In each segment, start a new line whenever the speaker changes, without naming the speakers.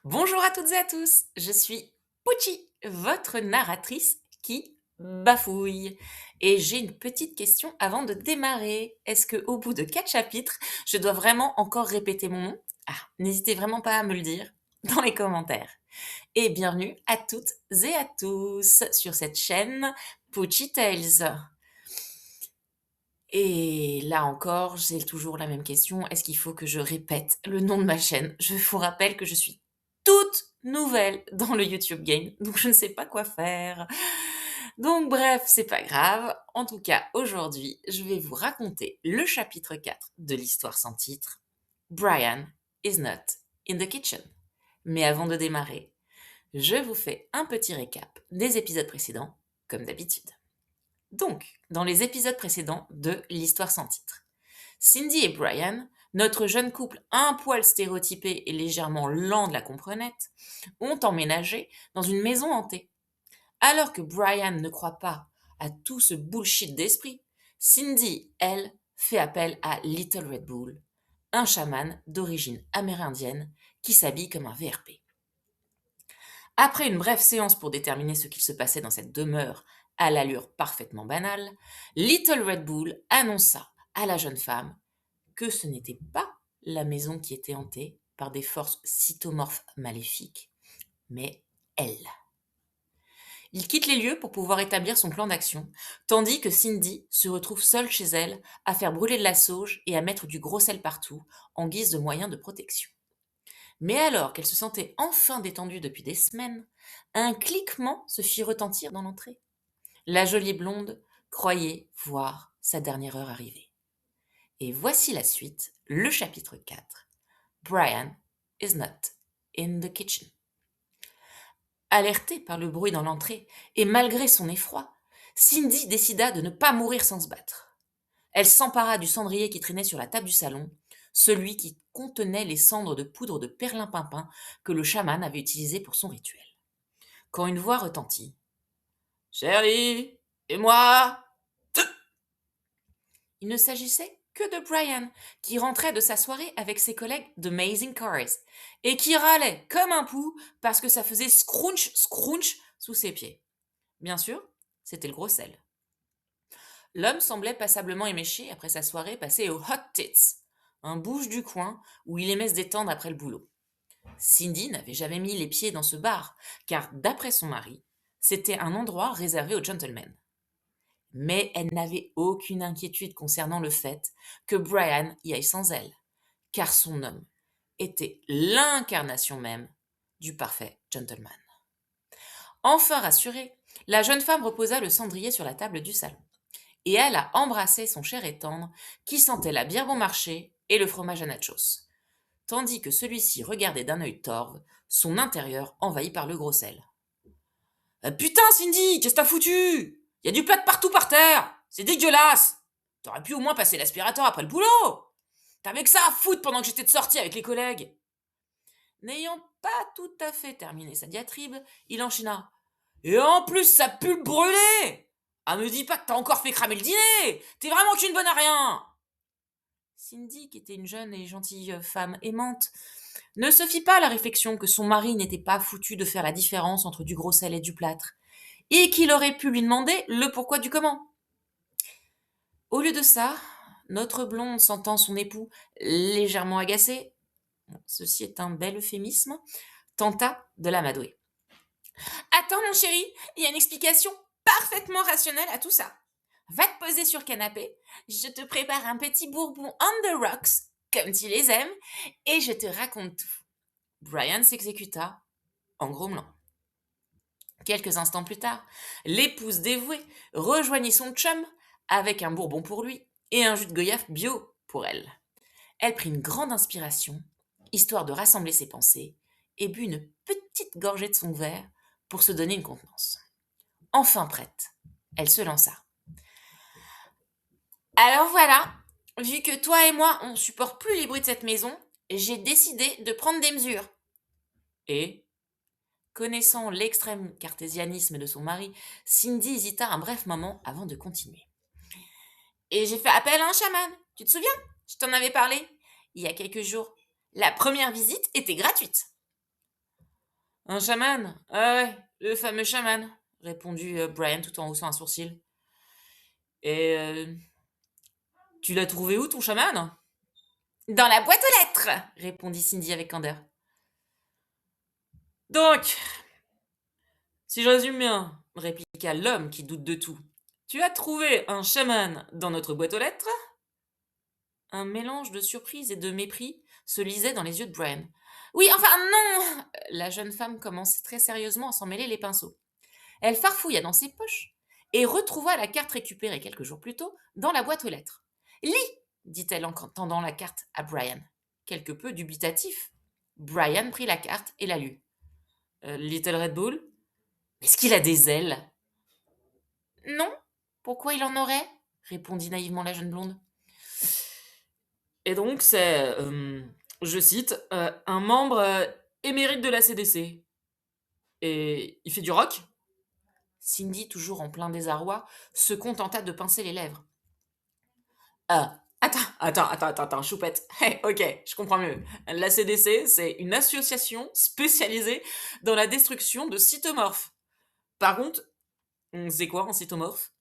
Bonjour à toutes et à tous, je suis Pucci, votre narratrice qui bafouille. Et j'ai une petite question avant de démarrer. Est-ce que au bout de 4 chapitres, je dois vraiment encore répéter mon nom? N'hésitez vraiment pas à me le dire dans les commentaires. Et bienvenue à toutes et à tous sur cette chaîne Pucci Tales. Et là encore, j'ai toujours la même question. Est-ce qu'il faut que je répète le nom de ma chaîne? Je vous rappelle que je suis toute nouvelle dans le YouTube game, donc je ne sais pas quoi faire. Donc bref, c'est pas grave. En tout cas, aujourd'hui, je vais vous raconter le chapitre 4 de l'histoire sans titre. Brian is not in the kitchen. Mais avant de démarrer, je vous fais un petit récap des épisodes précédents, comme d'habitude. Donc, dans les épisodes précédents de l'histoire sans titre, Cindy et Brian, notre jeune couple un poil stéréotypé et légèrement lent de la comprenette, ont emménagé dans une maison hantée. Alors que Brian ne croit pas à tout ce bullshit d'esprit, Cindy, elle, fait appel à Little Red Bull, un chaman d'origine amérindienne qui s'habille comme un VRP. Après une brève séance pour déterminer ce qu'il se passait dans cette demeure à l'allure parfaitement banale, Little Red Bull annonça à la jeune femme que ce n'était pas la maison qui était hantée par des forces cytomorphes maléfiques, mais elle. Il quitte les lieux pour pouvoir établir son plan d'action, tandis que Cindy se retrouve seule chez elle à faire brûler de la sauge et à mettre du gros sel partout en guise de moyen de protection. Mais alors qu'elle se sentait enfin détendue depuis des semaines, un cliquement se fit retentir dans l'entrée. La jolie blonde croyait voir sa dernière heure arriver. Et voici la suite, le chapitre 4. Brian is not in the kitchen. Alertée par le bruit dans l'entrée, et malgré son effroi, Cindy décida de ne pas mourir sans se battre. Elle s'empara du cendrier qui traînait sur la table du salon, celui qui contenait les cendres de poudre de perlimpinpin que le chaman avait utilisé pour son rituel. Quand une voix retentit. « Chérie, et moi ?» Il ne s'agissait que de Brian, qui rentrait de sa soirée avec ses collègues de Amazing Cars, et qui râlait comme un pou parce que ça faisait scrunch, scrunch sous ses pieds. Bien sûr, c'était le gros sel. L'homme semblait passablement éméché après sa soirée passée au Hot Tits, un bouge du coin où il aimait se détendre après le boulot. Cindy n'avait jamais mis les pieds dans ce bar, car d'après son mari, c'était un endroit réservé aux gentlemen. Mais elle n'avait aucune inquiétude concernant le fait que Brian y aille sans elle, car son homme était l'incarnation même du parfait gentleman. Enfin rassurée, la jeune femme reposa le cendrier sur la table du salon, et elle a embrassé son cher et tendre, qui sentait la bière bon marché et le fromage à nachos, tandis que celui-ci regardait d'un œil torve son intérieur envahi par le gros sel. Putain, Cindy, qu'est-ce que t'as foutu? Y a du plâtre partout par terre! C'est dégueulasse! T'aurais pu au moins passer l'aspirateur après le boulot! T'avais que ça à foutre pendant que j'étais de sortie avec les collègues! N'ayant pas tout à fait terminé sa diatribe, il enchaîna. Et en plus, ça pue le brûler! Ah, me dis pas que t'as encore fait cramer le dîner! T'es vraiment qu'une bonne à rien! Cindy, qui était une jeune et gentille femme aimante, ne se fit pas la réflexion que son mari n'était pas foutu de faire la différence entre du gros sel et du plâtre, et qu'il aurait pu lui demander le pourquoi du comment. Au lieu de ça, notre blonde, sentant son époux légèrement agacé, ceci est un bel euphémisme, tenta de l'amadouer. Attends mon chéri, il y a une explication parfaitement rationnelle à tout ça. Va te poser sur le canapé, je te prépare un petit bourbon on the rocks, comme tu les aimes, et je te raconte tout. Brian s'exécuta en grommelant. Quelques instants plus tard, l'épouse dévouée rejoignit son chum avec un bourbon pour lui et un jus de goyave bio pour elle. Elle prit une grande inspiration, histoire de rassembler ses pensées, et but une petite gorgée de son verre pour se donner une contenance. Enfin prête, elle se lança. Alors voilà, vu que toi et moi on supporte plus les bruits de cette maison, j'ai décidé de prendre des mesures. Et, connaissant l'extrême cartésianisme de son mari, Cindy hésita un bref moment avant de continuer. Et j'ai fait appel à un chaman. Tu te souviens? Je t'en avais parlé il y a quelques jours. La première visite était gratuite. Un chaman? Ah ouais, le fameux chaman, répondit Brian tout en haussant un sourcil. Et tu l'as trouvé où ton chaman? Dans la boîte aux lettres, répondit Cindy avec candeur. Donc, si je résume bien, répliqua l'homme qui doute de tout, tu as trouvé un chaman dans notre boîte aux lettres? Un mélange de surprise et de mépris se lisait dans les yeux de Brian. Oui, enfin non. La jeune femme commence très sérieusement à s'en mêler les pinceaux. Elle farfouilla dans ses poches et retrouva la carte récupérée quelques jours plus tôt dans la boîte aux lettres. Lis, dit-elle en tendant la carte à Brian. Quelque peu dubitatif. Brian prit la carte et la lut. Little Red Bull? Est-ce qu'il a des ailes? Non. Pourquoi il en aurait? Répondit naïvement la jeune blonde. Et donc, c'est, je cite, un membre émérite de la CDC. Et il fait du rock? Cindy, toujours en plein désarroi, se contenta de pincer les lèvres. Attends, choupette. Hey, ok, je comprends mieux. La CDC, c'est une association spécialisée dans la destruction de cytomorphes. Par contre, on sait quoi en cytomorphe?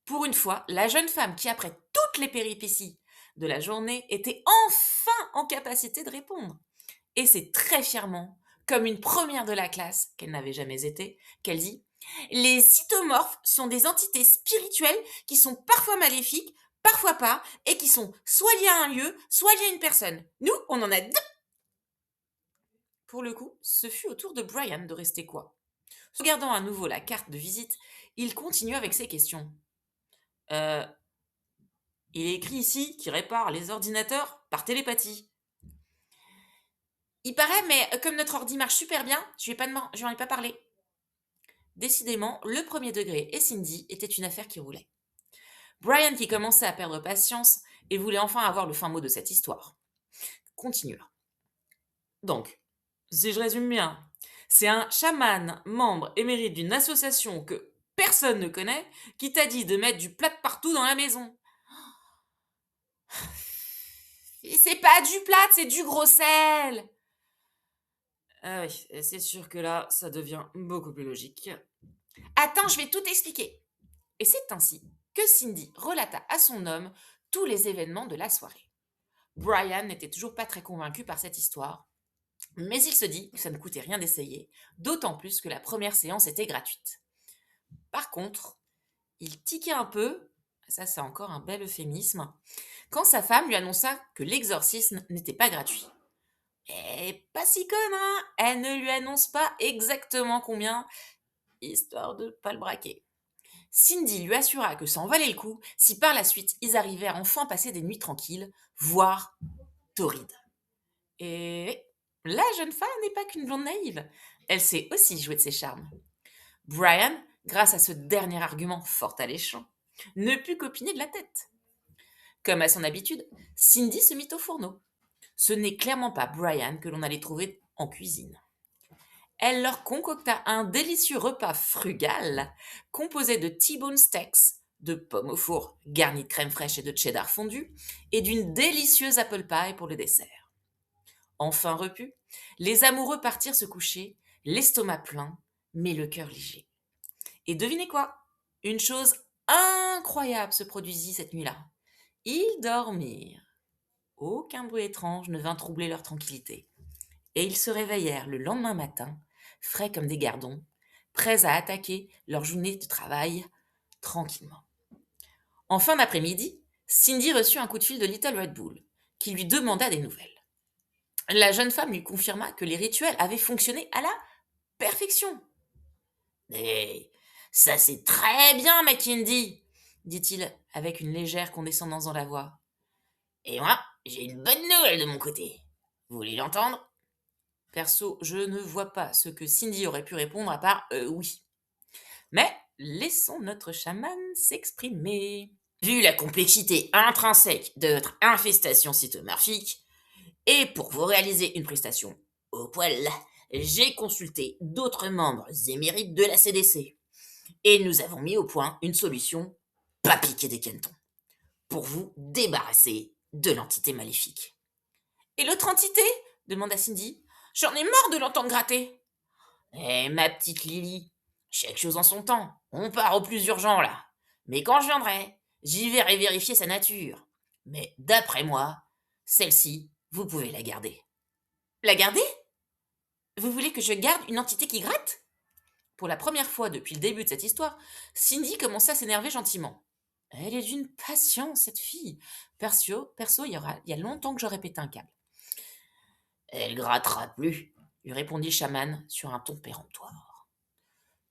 Pour une fois, la jeune femme qui, après toutes les péripéties de la journée, était enfin en capacité de répondre. Et c'est très fièrement, comme une première de la classe, qu'elle n'avait jamais été, qu'elle dit: les cytomorphes sont des entités spirituelles qui sont parfois maléfiques, parfois pas, et qui sont soit liées à un lieu, soit liées à une personne. Nous, on en a deux. Pour le coup, ce fut au tour de Brian de rester quoi. Regardant à nouveau la carte de visite, il continue avec ses questions. Euh, il est écrit ici qu'il répare les ordinateurs par télépathie. Il paraît, mais comme notre ordi marche super bien, je n'en ai pas parlé. Décidément, le premier degré et Cindy étaient une affaire qui roulait. Brian, qui commençait à perdre patience et voulait enfin avoir le fin mot de cette histoire, continua. Donc, si je résume bien, c'est un chaman membre émérite d'une association que personne ne connaît qui t'a dit de mettre du plâtre partout dans la maison. Et c'est pas du plâtre, c'est du gros sel. Ah oui, c'est sûr que là, ça devient beaucoup plus logique. Attends, je vais tout expliquer. Et c'est ainsi que Cindy relata à son homme tous les événements de la soirée. Brian n'était toujours pas très convaincu par cette histoire, mais il se dit que ça ne coûtait rien d'essayer, d'autant plus que la première séance était gratuite. Par contre, il tiquait un peu, ça c'est encore un bel euphémisme, quand sa femme lui annonça que l'exorcisme n'était pas gratuit. Et pas si conne, hein. Elle ne lui annonce pas exactement combien, histoire de pas le braquer. Cindy lui assura que ça en valait le coup si par la suite ils arrivaient à enfin passer des nuits tranquilles, voire torrides. Et la jeune femme n'est pas qu'une blonde naïve, elle sait aussi jouer de ses charmes. Brian, grâce à ce dernier argument fort alléchant, ne put qu'opiner de la tête. Comme à son habitude, Cindy se mit au fourneau. Ce n'est clairement pas Brian que l'on allait trouver en cuisine. Elle leur concocta un délicieux repas frugal composé de T-bone steaks, de pommes au four garnies de crème fraîche et de cheddar fondu, et d'une délicieuse apple pie pour le dessert. Enfin repus, les amoureux partirent se coucher, l'estomac plein, mais le cœur léger. Et devinez quoi? Une chose incroyable se produisit cette nuit-là. Ils dormirent. Aucun bruit étrange ne vint troubler leur tranquillité. Et ils se réveillèrent le lendemain matin, frais comme des gardons, prêts à attaquer leur journée de travail tranquillement. En fin d'après-midi, Cindy reçut un coup de fil de Little Red Bull, qui lui demanda des nouvelles. La jeune femme lui confirma que les rituels avaient fonctionné à la perfection. Eh, ça c'est très bien, Mackenzie, dit-il avec une légère condescendance dans la voix. Et moi, j'ai une bonne nouvelle de mon côté. Vous voulez l'entendre? Perso, je ne vois pas ce que Cindy aurait pu répondre à part oui. Mais laissons notre chaman s'exprimer. Vu la complexité intrinsèque de votre infestation cytomorphique, et pour vous réaliser une prestation au poil, j'ai consulté d'autres membres émérites de la CDC. Et nous avons mis au point une solution pas piquée des cannetons pour vous débarrasser de l'entité maléfique. Et l'autre entité demanda Cindy. J'en ai marre de l'entendre gratter. Eh, ma petite Lily, chaque chose en son temps. On part au plus urgent là. Mais quand je viendrai, j'y verrai vérifier sa nature. Mais d'après moi, celle-ci, vous pouvez la garder. La garder? Vous voulez que je garde une entité qui gratte? Pour la première fois depuis le début de cette histoire, Cindy commençait à s'énerver gentiment. Elle est d'une patience, cette fille. Perso, il y a longtemps que j'aurais pété un câble. Elle grattera plus, lui répondit le chaman sur un ton péremptoire.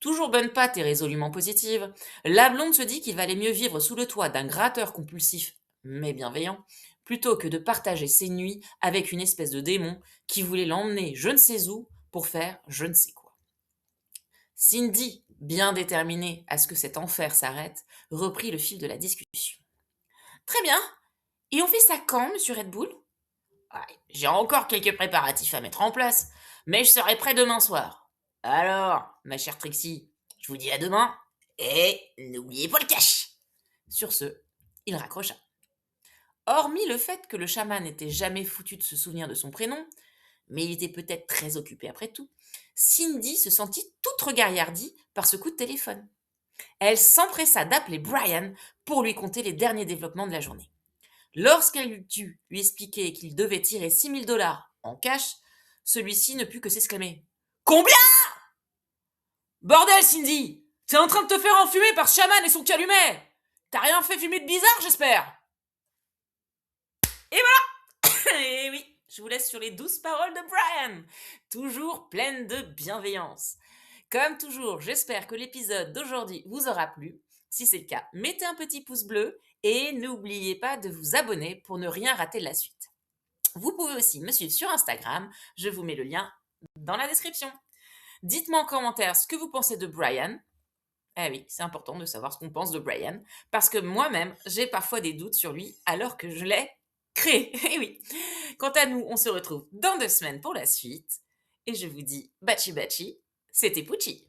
Toujours bonne patte et résolument positive, la blonde se dit qu'il valait mieux vivre sous le toit d'un gratteur compulsif, mais bienveillant, plutôt que de partager ses nuits avec une espèce de démon qui voulait l'emmener je ne sais où pour faire je ne sais quoi. Cindy, bien déterminée à ce que cet enfer s'arrête, reprit le fil de la discussion. Très bien. Et on fait ça quand, monsieur Red Bull? Ouais, j'ai encore quelques préparatifs à mettre en place, mais je serai prêt demain soir. Alors, ma chère Trixie, je vous dis à demain, et n'oubliez pas le cash. Sur ce, il raccrocha. Hormis le fait que le chaman n'était jamais foutu de se souvenir de son prénom, mais il était peut-être très occupé après tout, Cindy se sentit toute regaillardie par ce coup de téléphone. Elle s'empressa d'appeler Brian pour lui conter les derniers développements de la journée. Lorsqu'elle eut dû lui expliquer qu'il devait tirer 6 000 $ en cash, celui-ci ne put que s'exclamer. Combien? Bordel, Cindy! T'es en train de te faire enfumer par ce chaman et son calumet! T'as rien fait fumer de bizarre, j'espère? Et voilà! Et oui, je vous laisse sur les douces paroles de Brian, toujours pleine de bienveillance. Comme toujours, j'espère que l'épisode d'aujourd'hui vous aura plu. Si c'est le cas, mettez un petit pouce bleu et n'oubliez pas de vous abonner pour ne rien rater de la suite. Vous pouvez aussi me suivre sur Instagram, je vous mets le lien dans la description. Dites-moi en commentaire ce que vous pensez de Brian. Eh oui, c'est important de savoir ce qu'on pense de Brian, parce que moi-même, j'ai parfois des doutes sur lui alors que je l'ai créé. Eh oui. Quant à nous, on se retrouve dans 2 semaines pour la suite. Et je vous dis bachi bachi, c'était Pucci.